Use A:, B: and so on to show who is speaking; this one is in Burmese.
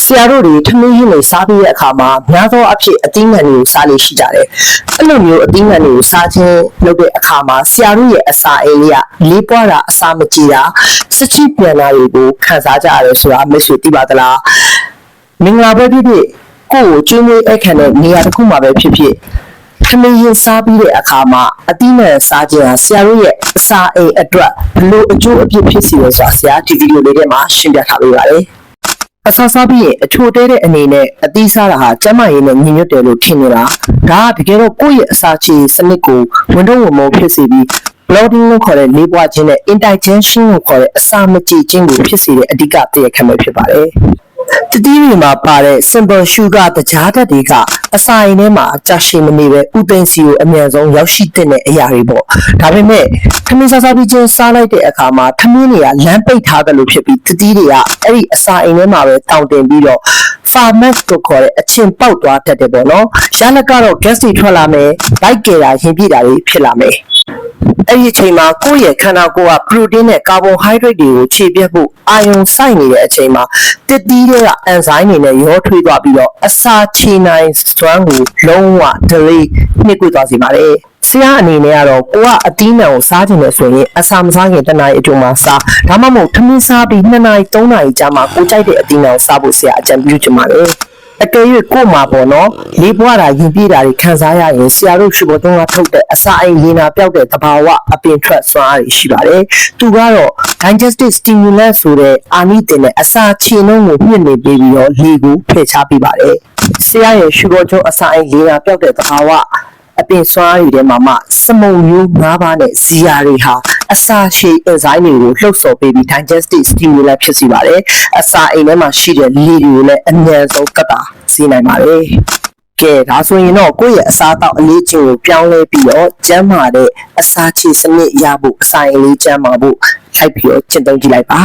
A: ဆရာတို့တွေထမင်းဟင်းတွေစားပြီးတဲ့အခါမှာများသောအားဖြင့်အသီးနှံတွေကိုစားလို့ရှိကြတယ်။အဲ့လိုမျိုးအသီးနှံတွေကိုစားခြင်းလုပ်တဲ့အခါမှာဆရာတို့ရဲ့အစာအိမ်လေးကလေးပွားတာအစာမကြေတာစချီပြန်တာတွေကိုခံစားကြရတယ်ဆိုတာမိတ်ဆွေသိပါသလား။မင်္ဂလာပဲဖြစ်ဖြစ်ကိုယ့်ကိုကျွေးမွေးအခမ်းတဲ့နေရာတစ်ခုမှာပဲဖြစ်ဖြစ်ထမင်းဟင်းစားပြီးတဲ့အခါမှာအသီးနှံစားခြင်းဟာဆရာတို့ရဲ့အစာအိမ်အတွက်ဘလို့အကျိုးအပြစ်ဖြစ်စီလဲဆိုတာဆရာဒီဗီဒီယိုလေးထဲမှာရှင်းပြထားပေးပါတယ်။အစားစားပြီးရင်အချိုတဲတဲ့အနေနဲ့အသီးစားတာဟာကျန်းမာရေးနဲ့ညီညွတ်တယ်လို့ထင်နေတာဒါကတကယ်တော့ကိုယ့်ရဲ့အစာချေစနစ်ကိုဝန်တော့ဝန်မဖြစ်စေပြီး bloating လို့ခေါ်တဲ့လေးပွားခြင်းနဲ့ indigestion လို့ခေါ်တဲ့အစာမကြေခြင်းကိုဖြစ်စေတဲ့အဓိကတရားခံပဲဖြစ်ပါတယ်တတိယမှာပါတဲ့ simple sugar တကြားဓာတ်တွေကအစာအိမ်ထဲမှာကြာရှည်မနေပဲဥသိမ်းစီကိုအမြန်ဆုံးရောက်ရှိတဲ့အရာတွေပေါ့ဒါပေမဲ့ထမင်းစားပြီးချင်းစားလိုက်တဲ့အခါမှာထမင်းတွေကလမ်းပိတ်ထားတယ်လို့ဖြစ်ပြီးတတိတွေကအဲ့ဒီအစာအိမ်ထဲမှာပဲတောင့်တင်ပြီးတော့ ferment ကိုခေါ်တဲ့အချင်းပေါက်သွားတတ်တယ်ပေါ့နော်ရလကတော့ gas တွေထွက်လာမယ်ဗိုက်ကယ်တာရင်ပြည့်တာတွေဖြစ်လာမယ်အဲ့ဒီအချိန်မှာကိုယ့်ရဲ့ခန္ဓာကိုယ်က protein နဲ့ carbohydrate တွေကိုခြေပြတ်ဖို့အာရုံစိုက်နေတဲ့အချိန်မှာတစ်သီးတွေက enzyme တွေနဲ့ရောထွေးသွားပြီးတော့အစာချေနိုင်စွမ်းကိုလုံးဝ delay နှိပ်ကွေ့သွားစေပါတယ်ဆရာအနေနဲ့ကတော့ကိုကအသီးနှံကိုစားခြင်းနဲ့ဆိုရင်အစာမစားခင်တစ်နာရီအကျိုးမှာစားဒါမှမဟုတ်ထမင်းစားပြီး2နာရီ3နာရီကြာမှကိုကြိုက်တဲ့အသီးနှံကိုစားဖို့ဆရာအကြံပြုချင်ပါတယ်အကယ်၍ကို့မှာပေါ့နော်လေးပွားတာရင်ပြည့်တာတွေခံစားရရင်ဆရာတို့ရှုပ်ပေါ်တုံးကထုတ်တဲ့အစာအိမ်လေးနာပြောက်တဲ့သဘာဝအပင်ထွက်စွမ်းအားတွေရှိပါတယ်သူကတော့ digestive stimulant ဆိုတဲ့အာနိသင်နဲ့အစာချေနှုန်းကိုမြင့်နေပြီးတော့လေကိုဖယ်ရှားပေးပါတယ်ဆရာရဲ့ရှုပ်ပေါ်တုံးအစာအိမ်လေးနာပြောက်တဲ့သဘာဝအပင်စွမ်းအားတွေထဲမှာစမုံမျိုး၅ပါးနဲ့ဇီယာတွေဟာအစာရှည် enzyme တွေကိုလှုပ်ဆော်ပေးပြီး digestive stimulant ဖြစ်စေပါတယ်အစာအိမ်ထဲမှာရှိတဲ့လေတွေကိုလည်းအမြန်ဆုံးကတ်တာစေနိုင်ပါတယ်ကဲဒါဆိုရင်တော့ကိုယ့်ရဲ့အစာတောက်အလေးချိန်ကိုပြောင်းလဲပြီးတော့ကျန်းမာတဲ့အစာချေစနစ်ရဖို့အစာအိမ်လေးကျန်းမာဖို့လိုက်ပြီးတော့ကျင့်သုံးကြည့်လိုက်ပါ